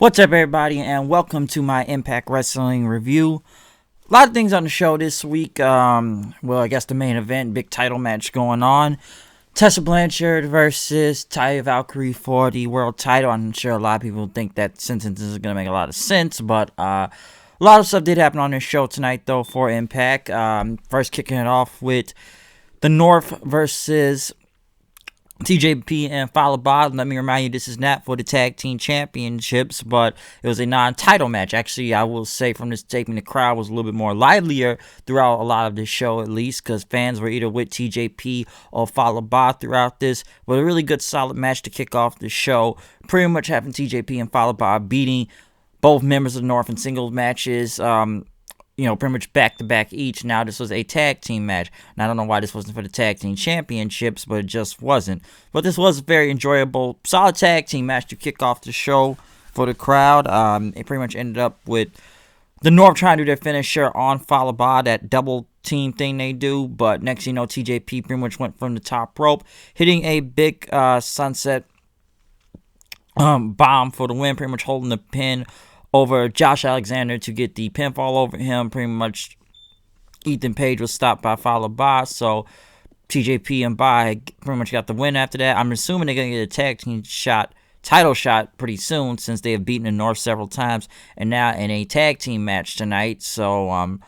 What's up, everybody, and welcome to my Impact Wrestling review. A lot of things on the show this week. I guess the main event, big title match going on. Tessa Blanchard versus Taya Valkarye for the world title. I'm sure a lot of people think that sentence isn't going to make a lot of sense, but a lot of stuff did happen on this show tonight, though, for Impact. First kicking it off with the North versus TJP and Fallah Bahh. Let me remind you, this is not for the tag team championships, but it was a non-title match. Actually, I will say from this taping, the crowd was a little bit more livelier throughout a lot of this show, at least, because fans were either with TJP or Fallah Bahh throughout this. But a really good, solid match to kick off the show. Pretty much having TJP and Fallah Bahh beating both members of the North in singles matches. Pretty much back-to-back each. Now, this was a tag team match. And I don't know why this wasn't for the tag team championships, but it just wasn't. But this was a very enjoyable, solid tag team match to kick off the show for the crowd. It pretty much ended up with the North trying to do their finisher on Fallah Bahh, that double team thing they do. But next thing you know, TJP pretty much went from the top rope, hitting a big sunset bomb for the win, pretty much holding the pin over Josh Alexander to get the pinfall over him. Pretty much Ethan Page was stopped by Fallah Bahh, so TJP and Bahh pretty much got the win after that. I'm assuming they're going to get a tag team title shot pretty soon, since they have beaten the North several times and now in a tag team match tonight. So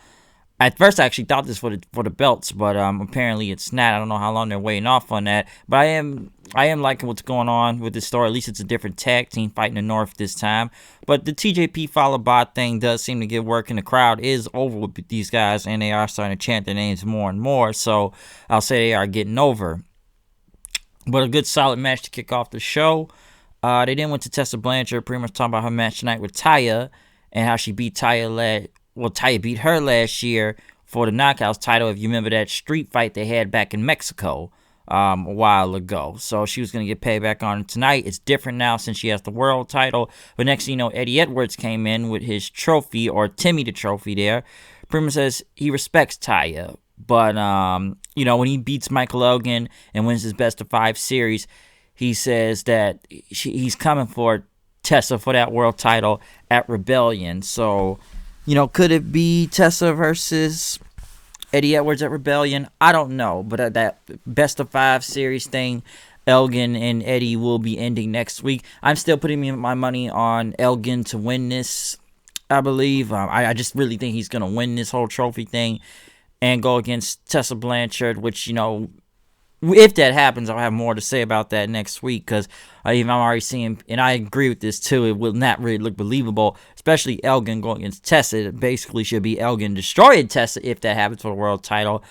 at first I actually thought this for the belts, but apparently it's not. I don't know how long they're waiting off on that, but I am liking what's going on with this story. At least it's a different tag team fighting the North this time. But the TJP Fallah Bahh thing does seem to get work, and the crowd is over with these guys, and they are starting to chant their names more and more. So I'll say they are getting over. But a good, solid match to kick off the show. They then went to Tessa Blanchard, pretty much talking about her match tonight with Taya and how she beat Taya beat her last year for the Knockouts title. If you remember that street fight they had back in Mexico a while ago. So she was going to get payback on it tonight. It's different now since she has the world title. But next thing you know, Eddie Edwards came in with his trophy, or Timmy the trophy there. Pretty much says he respects Taya. But, when he beats Michael Elgin and wins his best-of-5 series, he says that he's coming for Tessa for that world title at Rebellion. So, could it be Tessa versus Eddie Edwards at Rebellion? I don't know. But that best-of-5 series thing, Elgin and Eddie will be ending next week. I'm still putting my money on Elgin to win this, I believe. I just really think he's going to win this whole trophy thing and go against Tessa Blanchard, which, if that happens, I'll have more to say about that next week, because I'm already seeing, and I agree with this too, it will not really look believable, especially Elgin going against Tessa. It basically should be Elgin destroying Tessa if that happens for the world title,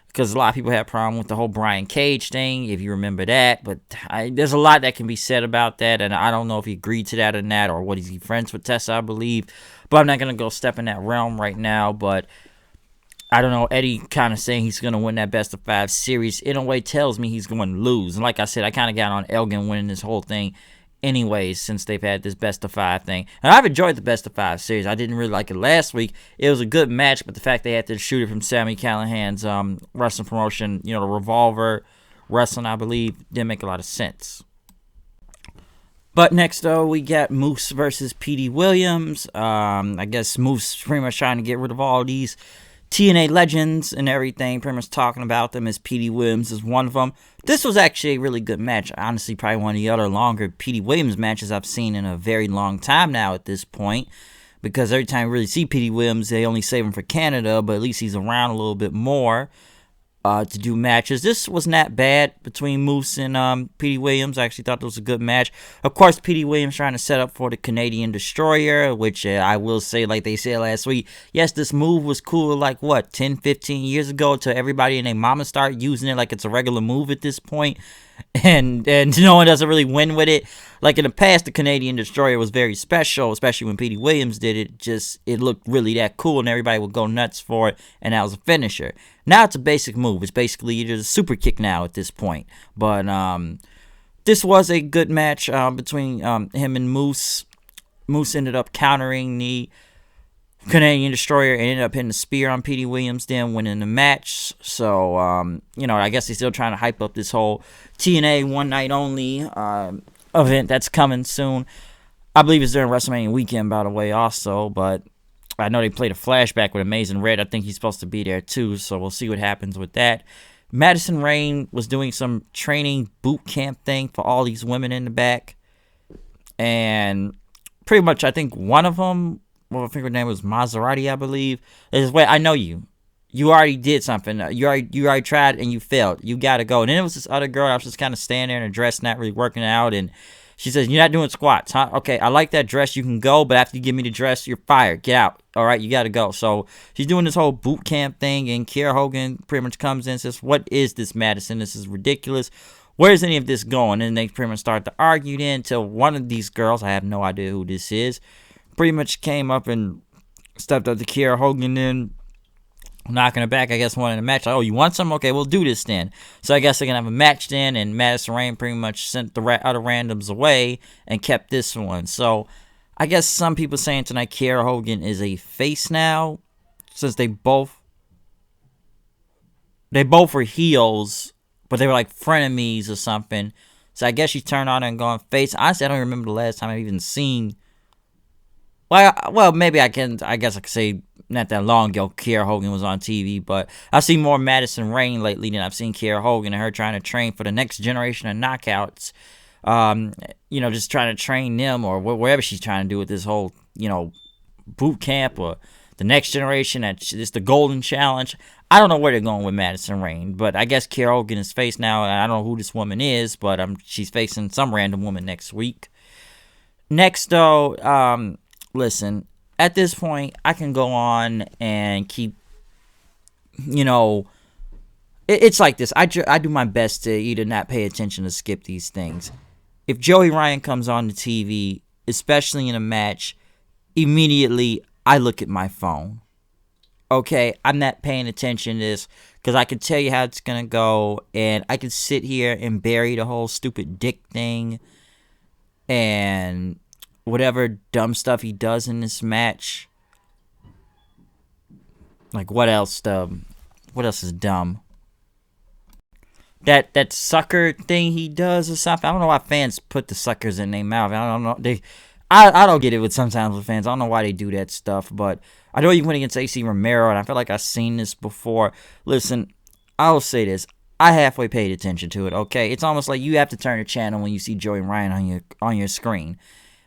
because a lot of people have a problem with the whole Brian Cage thing, if you remember that. But there's a lot that can be said about that, and I don't know if he agreed to that or not, or what, is he friends with Tessa, I believe. But I'm not going to go step in that realm right now. But I don't know, Eddie kind of saying he's going to win that best-of-5 series, in a way tells me he's going to lose. And like I said, I kind of got on Elgin winning this whole thing anyways, since they've had this best-of-5 thing. And I've enjoyed the best-of-5 series. I didn't really like it last week. It was a good match, but the fact they had to shoot it from Sami Callihan's wrestling promotion, the Revolver Wrestling, I believe, didn't make a lot of sense. But next, though, we got Moose versus Petey Williams. I guess Moose pretty much trying to get rid of all these TNA legends and everything, pretty much talking about them, as Petey Williams is one of them. This was actually a really good match. Honestly, probably one of the other longer Petey Williams matches I've seen in a very long time now at this point, because every time you really see Petey Williams, they only save him for Canada, but at least he's around a little bit more to do matches. This was not bad between Moose and Petey Williams. I actually thought this was a good match. Of course, Petey Williams trying to set up for the Canadian Destroyer, which I will say, like they said last week, yes, this move was cool like, 10, 15 years ago, till everybody and their mama start using it like it's a regular move at this point. And no one doesn't really win with it. Like in the past, the Canadian Destroyer was very special, especially when Petey Williams did it. It looked really that cool, and everybody would go nuts for it, and that was a finisher. Now it's a basic move. It's basically just a super kick now at this point. But this was a good match between him and Moose. Moose ended up countering the Canadian Destroyer and ended up hitting the spear on Petey Williams, then winning the match. So, I guess they're still trying to hype up this whole TNA one night only event that's coming soon. I believe it's during WrestleMania weekend, by the way, also. But I know they played a flashback with Amazing Red. I think he's supposed to be there too, so we'll see what happens with that. Madison Rayne was doing some training boot camp thing for all these women in the back, and pretty much I think one of them, well, I think her name was Maserati, I believe, is, wait, I know you. You already did something. You already tried and you failed. You gotta go. And then it was this other girl. I was just kind of standing there in a dress, not really working out, and she says, "You're not doing squats, huh? Okay, I like that dress. You can go, but after you give me the dress, you're fired. Get out. All right, you got to go." So she's doing this whole boot camp thing, and Kiera Hogan pretty much comes in and says, "What is this, Madison? This is ridiculous. Where's any of this going?" And they pretty much start to argue then until one of these girls, I have no idea who this is, pretty much came up and stepped up to Kiera Hogan then, knocking her back, I guess, wanting a match. Like, "Oh, you want some? Okay, we'll do this then." So I guess they're going to have a match then, and Madison Rayne pretty much sent the other randoms away and kept this one. So I guess some people saying tonight Kiera Hogan is a face now, since they both were heels, but they were like frenemies or something. So I guess she turned on and gone face. Honestly, I don't remember the last time I've even seen. Well, maybe I guess I could say not that long ago Kiera Hogan was on TV, but I've seen more Madison Rayne lately than I've seen Kiera Hogan, and her trying to train for the next generation of knockouts. Just trying to train them or whatever she's trying to do with this whole, boot camp or the next generation. It's the Golden Challenge. I don't know where they're going with Madison Rayne, but I guess Kiera Hogan is faced now. And I don't know who this woman is, but she's facing some random woman next week. Next, though, listen, at this point, I can go on and keep, it's like this. I do my best to either not pay attention or skip these things. If Joey Ryan comes on the TV, especially in a match, immediately I look at my phone. Okay, I'm not paying attention to this because I can tell you how it's going to go, and I can sit here and bury the whole stupid dick thing and whatever dumb stuff he does in this match. Like, what else is dumb? That sucker thing he does or something. I don't know why fans put the suckers in their mouth. I don't know. I don't get it sometimes with fans. I don't know why they do that stuff. But I know he went against AC Romero, and I feel like I've seen this before. Listen, I'll say this. I halfway paid attention to it, okay? It's almost like you have to turn the channel when you see Joey Ryan on your screen.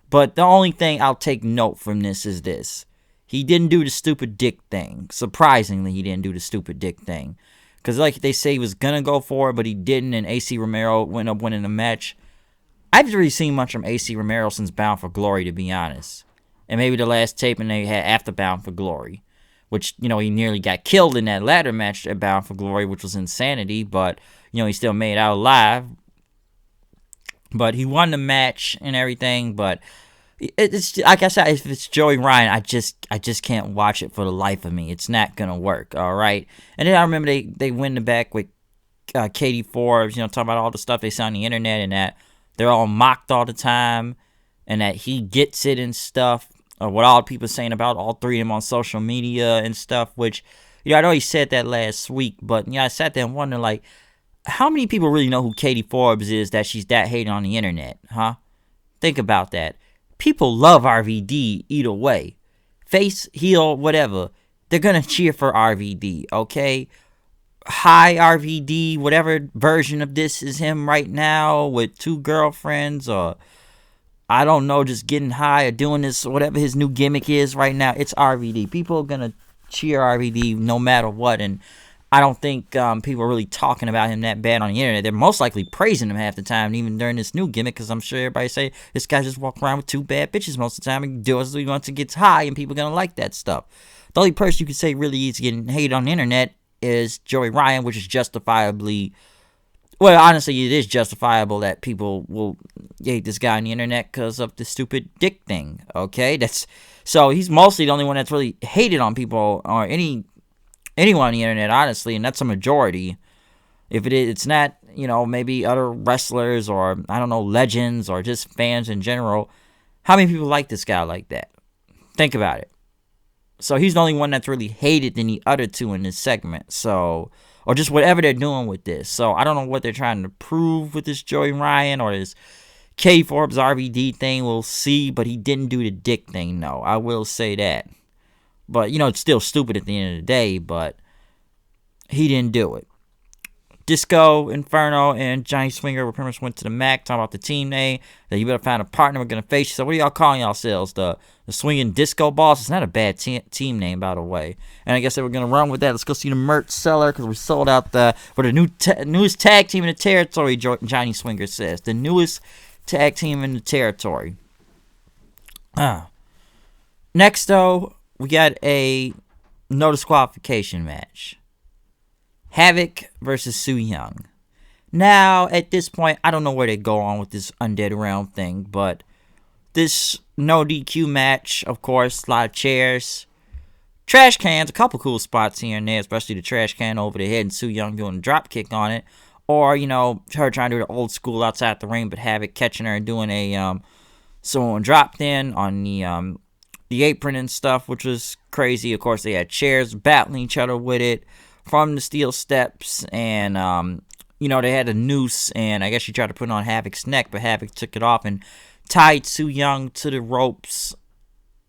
But the only thing I'll take note from this is this. He didn't do the stupid dick thing. Surprisingly, he didn't do the stupid dick thing. Because like they say he was going to go for it, but he didn't, and AC Romero went up winning the match. I haven't really seen much from AC Romero since Bound for Glory, to be honest. And maybe the last taping they had after Bound for Glory. Which, he nearly got killed in that ladder match at Bound for Glory, which was insanity. But, he still made it out alive. But he won the match and everything, but it's like I said, if it's Joey Ryan, I just can't watch it for the life of me. It's not gonna work, all right. And then I remember they win the back with Katie Forbes, talking about all the stuff they saw on the internet and that they're all mocked all the time, and that he gets it and stuff, or what all people are saying about all three of them on social media and stuff. Which, I know he said that last week, but I sat there and wondered, like, how many people really know who Katie Forbes is that she's that hated on the internet, huh? Think about that. People love RVD either way. Face, heel, whatever. They're going to cheer for RVD, okay? Hi, RVD, whatever version of this is him right now with 2 girlfriends, or I don't know, just getting high or doing this, whatever his new gimmick is right now. It's RVD. People are going to cheer RVD no matter what, and I don't think people are really talking about him that bad on the internet. They're most likely praising him half the time, even during this new gimmick, because I'm sure everybody say this guy just walk around with 2 bad bitches most of the time and does what he wants to get high, and people are going to like that stuff. The only person you could say really is getting hated on the internet is Joey Ryan, which is justifiably, well, honestly, it is justifiable that people will hate this guy on the internet because of the stupid dick thing, okay? So he's mostly the only one that's really hated on people, or anyone on the internet, honestly, and that's a majority. If it is, it's not, maybe other wrestlers or, I don't know, legends or just fans in general. How many people like this guy like that? Think about it. So he's the only one that's really hated than the other 2 in this segment. So, or just whatever they're doing with this. So I don't know what they're trying to prove with this Joey Ryan or this K Forbes RVD thing, we'll see, but he didn't do the dick thing, no. I will say that. But, it's still stupid at the end of the day, but he didn't do it. Disco Inferno and Johnny Swinger pretty much went to the MAC, talking about the team name, that you better find a partner we're going to face. So what are y'all calling yourselves? The Swinging Disco Balls? It's not a bad team name, by the way. And I guess they were going to run with that. Let's go see the merch seller, because we sold out for the newest tag team in the territory, Johnny Swinger says. The newest tag team in the territory. Next, though, we got a no disqualification match. Havoc versus Su Yung. Now, at this point, I don't know where they go on with this Undead Realm thing, but this no DQ match, of course, a lot of chairs, trash cans, a couple cool spots here and there, especially the trash can over the head and Su Yung doing a drop kick on it, or, her trying to do the old school outside the ring, but Havoc catching her and doing a someone dropped in on the apron and stuff, which was crazy. Of course, they had chairs battling each other with it from the steel steps, and they had a noose, and I guess she tried to put it on Havoc's neck, but Havoc took it off and tied Su Yung to the ropes,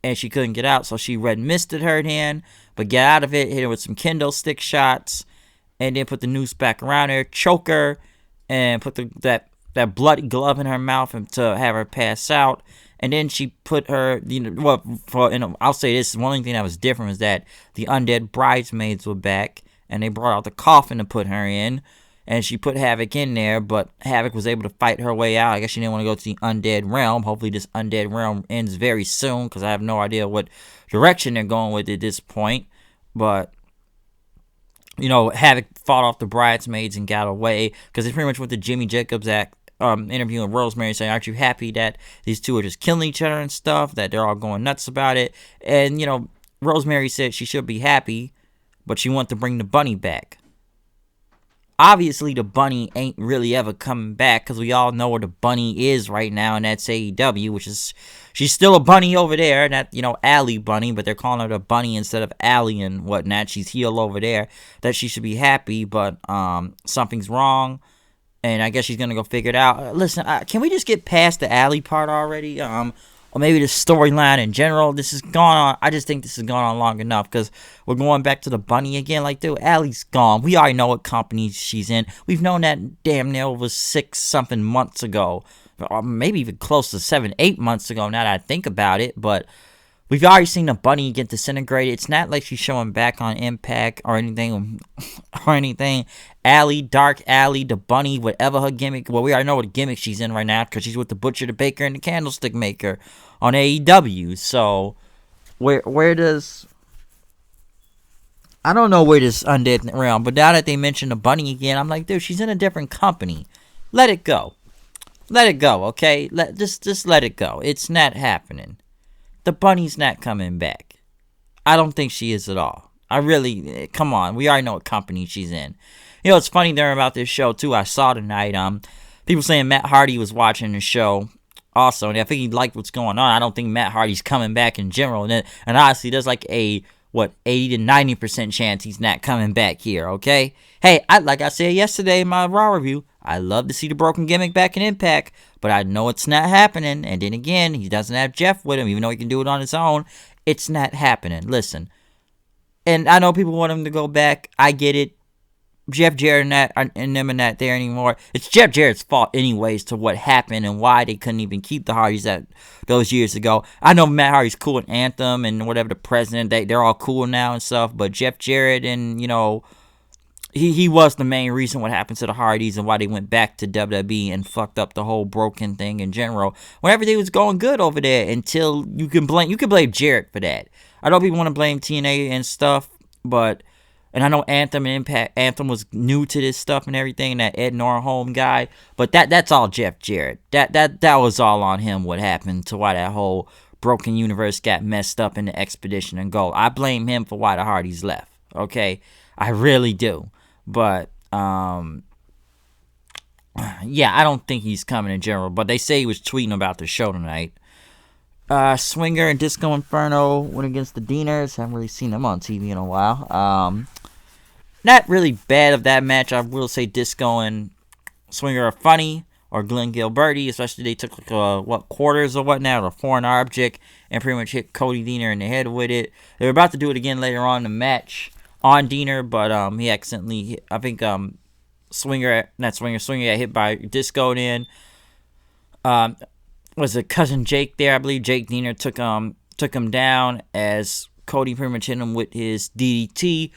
and she couldn't get out, so she red misted her hand, but get out of it, hit her with some kendo stick shots, and then put the noose back around her, choke her, and put that bloody glove in her mouth to have her pass out. And then she put her, I'll say this, one thing that was different was that the undead bridesmaids were back, and they brought out the coffin to put her in, and she put Havoc in there, but Havoc was able to fight her way out. I guess she didn't want to go to the Undead Realm. Hopefully this Undead Realm ends very soon, because I have no idea what direction they're going with at this point. But, Havoc fought off the bridesmaids and got away, because they pretty much went to Jimmy Jacobs interviewing Rosemary, saying, aren't you happy that these two are just killing each other and stuff, that they're all going nuts about it? And, Rosemary said she should be happy, but she wants to bring the bunny back. Obviously, the bunny ain't really ever coming back, because we all know where the bunny is right now, and that's AEW, which is, she's still a bunny over there, and that, Allie Bunny, but they're calling her the bunny instead of Allie and whatnot. She's heel over there, that she should be happy, but something's wrong, and I guess she's going to go figure it out. Listen, can we just get past the Allie part already? Or maybe the storyline in general. This has gone on. I just think this has gone on long enough, because we're going back to the bunny again. Like, dude, Allie's gone. We already know what company she's in. We've known that damn near over 6-something months ago. Or maybe even close to 7-8 months ago, now that I think about it. But we've already seen the bunny get disintegrated. It's not like she's showing back on Impact or anything. Allie, Dark Allie, the bunny, whatever her gimmick. Well, we already know what gimmick she's in right now, because she's with the Butcher, the Baker, and the Candlestick Maker on AEW. So, where does... I don't know where this Undead Realm, but now that they mention the bunny again, I'm like, dude, she's in a different company. Let it go. Let it go, okay? Just let it go. It's not happening. The bunny's not coming back. I don't think she is at all. Come on. We already know what company she's in. It's funny there about this show, too. I saw tonight, people saying Matt Hardy was watching the show also, and I think he liked what's going on. I don't think Matt Hardy's coming back in general. And honestly, there's like a, 80 to 90% chance he's not coming back here, okay? Hey, like I said yesterday in my Raw review, I love to see the broken gimmick back in Impact, but I know it's not happening. And then again, he doesn't have Jeff with him, even though he can do it on his own. It's not happening. Listen, and I know people want him to go back. I get it. Jeff Jarrett and them are not there anymore. It's Jeff Jarrett's fault anyways to what happened and why they couldn't even keep the Hardys those years ago. I know Matt Hardy's cool at Anthem and whatever, the president, they're all cool now and stuff, but Jeff Jarrett and, he was the main reason what happened to the Hardys and why they went back to WWE and fucked up the whole broken thing in general. When everything was going good over there, until you can blame Jarrett for that. I know people want to blame TNA and stuff, but... And I know Anthem and Impact. Anthem was new to this stuff and everything, that Ed Norholm guy. But that's all Jeff Jarrett. That was all on him, what happened to why that whole broken universe got messed up in the Expedition and Gold. I blame him for why the Hardys left. Okay? I really do. But, yeah, I don't think he's coming in general. But they say he was tweeting about the show tonight. Swinger and Disco Inferno went against the Deaners. Haven't really seen them on TV in a while. Not really bad of that match. I will say Disco and Swinger are funny. or Glenn Gilberti, especially they took like quarters or whatnot, or a foreign object, and pretty much hit Cody Deaner in the head with it. They were about to do it again later on in the match on Deaner, but he accidentally, I think Swinger got hit by Disco. Then was it cousin Jake there? I believe Jake Deaner took him down as Cody pretty much hit him with his DDT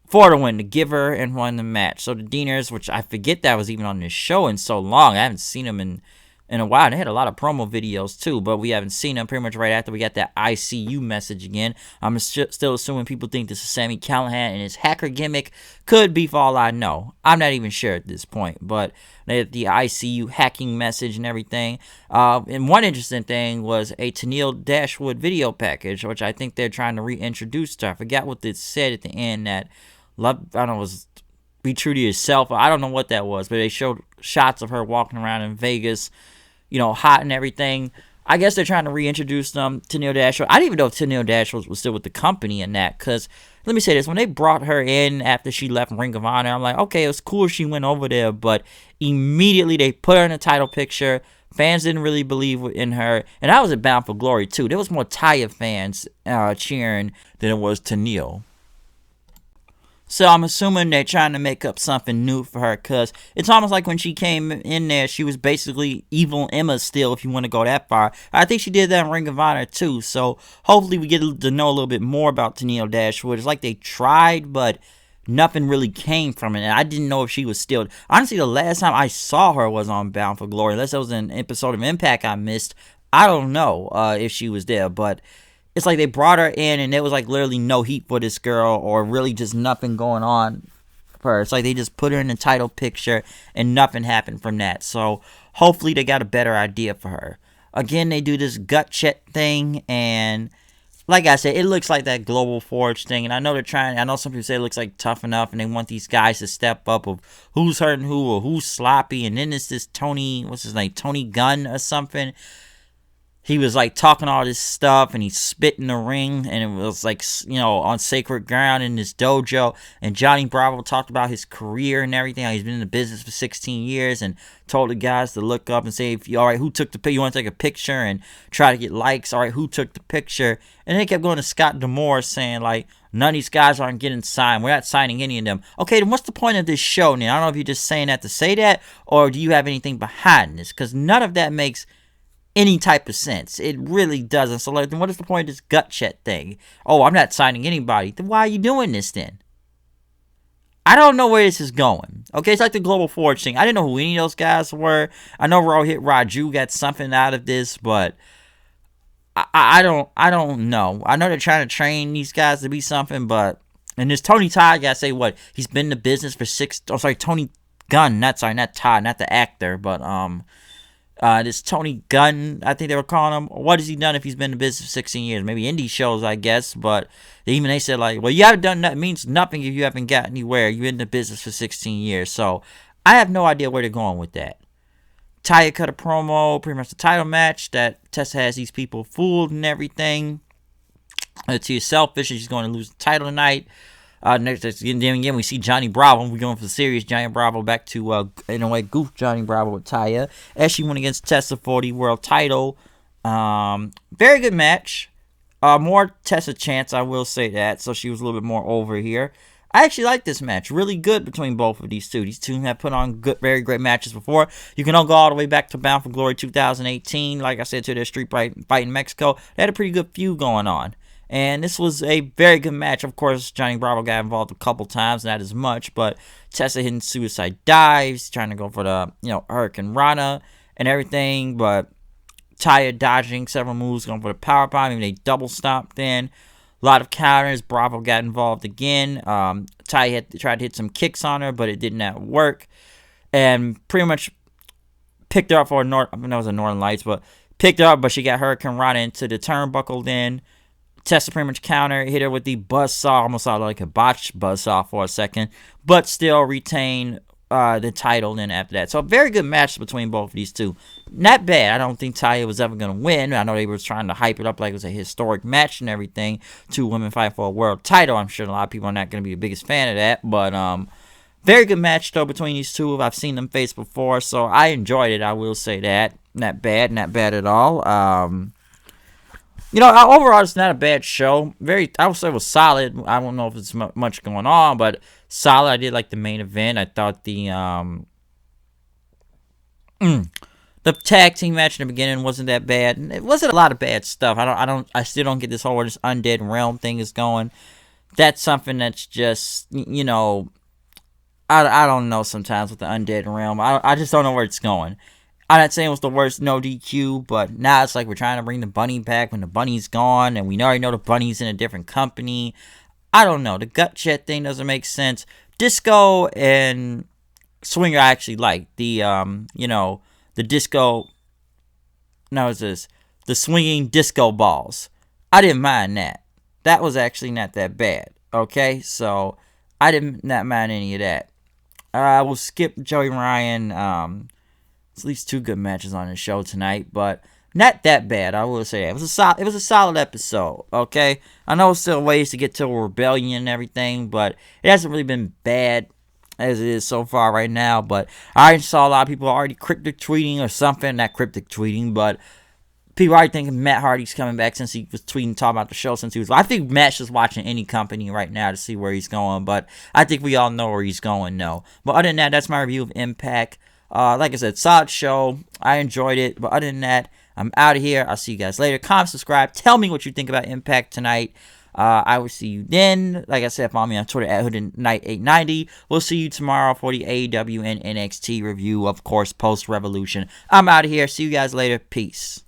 for the win, the giver, and won the match. So the Deaners, which I forget that was even on this show in so long. I haven't seen them in a while. They had a lot of promo videos too, but we haven't seen them pretty much right after we got that ICU message again. I'm still assuming people think this is Sami Callihan and his hacker gimmick. Could be for all I know. I'm not even sure at this point, but they had the ICU hacking message and everything. And one interesting thing was a Tenille Dashwood video package, which I think they're trying to reintroduce to. I forgot what it said at the end that I don't know, was be true to yourself. I don't know what that was, but they showed shots of her walking around in Vegas, hot and everything. I guess they're trying to reintroduce Tenille Dashwood. I didn't even know if Tenille Dashwood was still with the company in that, because let me say this, when they brought her in after she left Ring of Honor, I'm like, okay, it was cool she went over there, but immediately they put her in the title picture. Fans didn't really believe in her, and I was at Bound for Glory too. There was more Taya fans cheering than it was Tenille. So I'm assuming they're trying to make up something new for her, because it's almost like when she came in there, she was basically evil Emma still, if you want to go that far. I think she did that in Ring of Honor too, so hopefully we get to know a little bit more about Tenille Dashwood. It's like they tried, but nothing really came from it, and I didn't know if she was still... Honestly, the last time I saw her was on Bound for Glory, unless that was an episode of Impact I missed. I don't know if she was there, but... It's like they brought her in and there was like literally no heat for this girl, or really just nothing going on for her. It's like they just put her in the title picture and nothing happened from that. So hopefully they got a better idea for her. Again, they do this gut check thing, and like I said, it looks like that Global Forge thing. And I know some people say it looks like Tough Enough, and they want these guys to step up of who's hurting who or who's sloppy. And then it's this Tony Gunn or something. He was like talking all this stuff, and he spit in the ring, and it was like, on sacred ground in this dojo. And Johnny Bravo talked about his career and everything, how he's been in the business for 16 years, and told the guys to look up and say, all right, who took the picture? You want to take a picture and try to get likes? All right, who took the picture? And they kept going to Scott D'Amore saying, like, none of these guys aren't getting signed. We're not signing any of them. Okay, then what's the point of this show now? I don't know if you're just saying that to say that, or do you have anything behind this? Because none of that makes any type of sense. It really doesn't. So like, then what is the point of this gut check thing? Oh, I'm not signing anybody. Then why are you doing this then? I don't know where this is going. Okay, it's like the Global Forge thing. I didn't know who any of those guys were. I know Raw Hit Raju got something out of this, but I don't know. I know they're trying to train these guys to be something, but and this Tony Todd guy say what? He's been in the business for Tony Gunn. Not Todd, not the actor, but this Tony Gunn, I think they were calling him. What has he done if he's been in business for 16 years? Maybe indie shows, I guess. But even they said, like, well, you haven't done that. It means nothing if you haven't got anywhere. You're in the business for 16 years. So I have no idea where they're going with that. Taya cut a promo, pretty much the title match, that Tessa has these people fooled and everything. She's selfish, and she's going to lose the title tonight. Next, again, we see Johnny Bravo. We're going for the series. Johnny Bravo back to, in a way, goof Johnny Bravo with Taya, as she went against Tessa for the world title. Very good match. More Tessa chance, I will say that. So she was a little bit more over here. I actually like this match. Really good between both of these two. These two have put on good, very great matches before. You can all go all the way back to Bound for Glory 2018. Like I said, to their street fight in Mexico. They had a pretty good feud going on. And this was a very good match. Of course, Johnny Bravo got involved a couple times, not as much, but Tessa hitting suicide dives, trying to go for the, Hurricane Rana and everything, but Taya dodging several moves, going for the powerbomb, even they double stomped in. A lot of counters. Bravo got involved again. Taya had tried to hit some kicks on her, but it did not work. And pretty much picked her up for that was a Northern Lights, but picked her up, but she got Hurricane Rana into the turnbuckle then. Tessa pretty much counter, hit her with the buzzsaw, almost sounded like a botched buzzsaw for a second, but still retain the title then after that. So a very good match between both of these two. Not bad. I don't think Taya was ever going to win. I know they were trying to hype it up like it was a historic match and everything. Two women fight for a world title. I'm sure a lot of people are not going to be the biggest fan of that, but Very good match, though, between these two. I've seen them face before, so I enjoyed it. I will say that. Not bad at all. Overall, it's not a bad show. I would say it was solid. I don't know if it's much going on, but solid. I did like the main event. I thought the tag team match in the beginning wasn't that bad. It wasn't a lot of bad stuff. I still don't get this whole this Undead Realm thing is going. That's something that's just, I don't know sometimes with the Undead Realm. I just don't know where it's going. I'm not saying it was the worst no DQ, but now it's like we're trying to bring the bunny back when the bunny's gone, and we already know the bunny's in a different company. I don't know. The gut chat thing doesn't make sense. Disco and Swinger I actually like. The disco. No, it's this. The swinging disco balls. I didn't mind that. That was actually not that bad. Okay, so I did not mind any of that. I will skip Joey Ryan. At least 2 good matches on the show tonight, but not that bad. I will say that. It was a solid episode. Okay, I know it's still ways to get to a rebellion and everything, but it hasn't really been bad as it is so far right now. But I already saw a lot of people already cryptic tweeting or something. Not cryptic tweeting, but people already thinking Matt Hardy's coming back since he was tweeting talking about the show since he was. I think Matt's just watching any company right now to see where he's going, but I think we all know where he's going. No, but other than that, that's my review of Impact. Like I said, solid show. I enjoyed it. But other than that, I'm out of here. I'll see you guys later. Comment, subscribe. Tell me what you think about Impact tonight. I will see you then. Like I said, follow me on Twitter at HoodNight890. We'll see you tomorrow for the AEW and NXT review, of course, post-Revolution. I'm out of here. See you guys later. Peace.